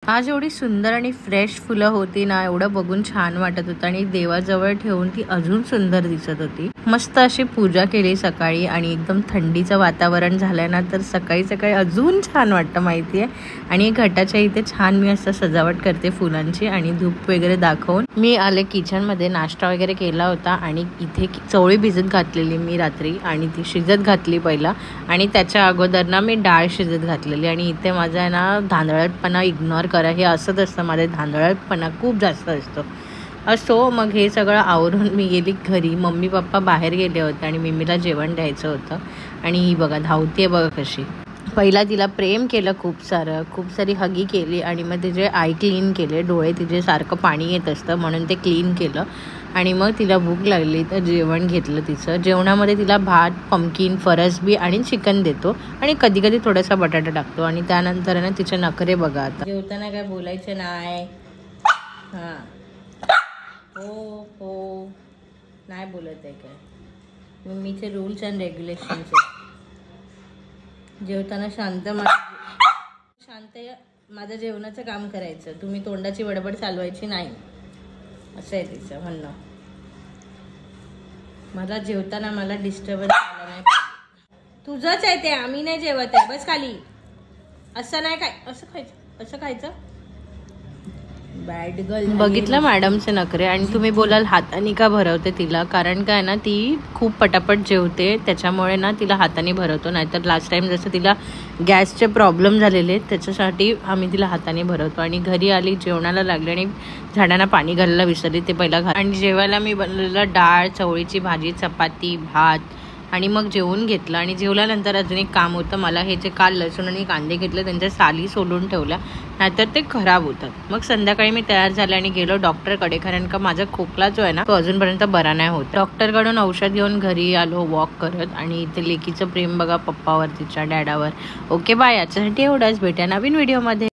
आज एवढी सुंदर आणि फ्रेश फुलं होती ना, एवढं बघून छान वाटत होतं आणि देवाजवळ ठेवून ती अजून सुंदर दिसत होती। मस्त अशी पूजा केली सकाळी आणि एकदम थंडीचं वातावरण झालं ना, तर सकाळी सकाळी अजून छान वाटतं माहिती आहे। आणि घटाच्या इथे छान मी असं सजावट करते फुलांची आणि धूप वगैरे दाखवून मी आले किचन मध्ये। नाश्ता वगैरे केला होता आणि इथे चवळी भिजत घातलेली मी रात्री आणि ती शिजत घातली पहिला आणि त्याच्या अगोदर ना मी डाळ शिजत घातलेली आणि इथे माझा ना धांदळटपणा इग्नोर करा, हे असंच असतं माझे, धांदळटपणा खूप जास्त असतो। असो मग हे सगळं आवरून मी गेली घरी। मम्मी पप्पा बाहेर गेले होते आणि मिमीला जेवण द्यायचं होतं आणि ही बघा धावते बघा कशी। पहिला तिला प्रेम केलं खूप सारी हगी केली आणि मग तिचे आय क्लीन केले, डोळे तिचे सारखं पाणी येत असतं म्हणून ते क्लीन केलं आणि मग तिला भूक लागली तर जेवण घेतलं तिचं। जेवणामध्ये तिला भात, पंपकिन, फरसबी आणि चिकन देतो आणि कधी कधी थोडासा बटाटा टाकतो आणि त्यानंतर ना तिचे नखरे बघा। आता जेवताना काय बोलायचं नाही, हां हो हो नाही बोलत आहे काय, मम्मीचे रूल्स अँड रेग्युलेशन्स आहे। जेवताना शांत माझं जेवणाचं काम करायचं, तुम्ही तोंडाची बडबड चालवायची नाही, असं आहे तिचं म्हणणं। मला जेवताना मला डिस्टर्बन्स आला नाही पाहिजे। तुझंच आहे ते, आम्ही नाही जेवत आहे, बस खाली। असं नाही काय, असं खायचं बॅड गर्ल। बघितलं मॅडमचे नखरे। आणि तुम्ही बोलाल हाताने का भरवते तिला, कारण काय ना ती खूप पटापट जेवते त्याच्यामुळे ना तिला हाताने भरवतो, नाहीतर लास्ट टाइम जसं तिला गॅसचे प्रॉब्लेम झालेले त्याच्यासाठी आम्ही तिला हाताने भरवतो। आणि घरी आली जेवणाला लागले आणि झाडांना पाणी घालायला विसरली, ते पहिला आणि जेवायला मी बनवलेलं डाळ, चवळीची भाजी, चपाती, भात आणि मग जेवून घेतलं। आणि जेवल्यानंतर अजून एक काम होतं मला, हे जे काल लसूण आणि कांदे घेतले त्यांच्या साली सोलून ठेवल्या, नाहीतर ते खराब होतात। मग संध्याकाळी मी तयार झाले आणि गेलो डॉक्टरकडे, कारण का माझा खोकला जो आहे ना तो अजूनपर्यंत बरा नाही होत। डॉक्टरकडून औषध घेऊन घरी आलो वॉक करत आणि इथे लेकीचं प्रेम बघा पप्पावर, तिच्या डॅडावर। ओके बाय, याच्यासाठी एवढंच, भेटूया नवीन व्हिडिओमध्ये।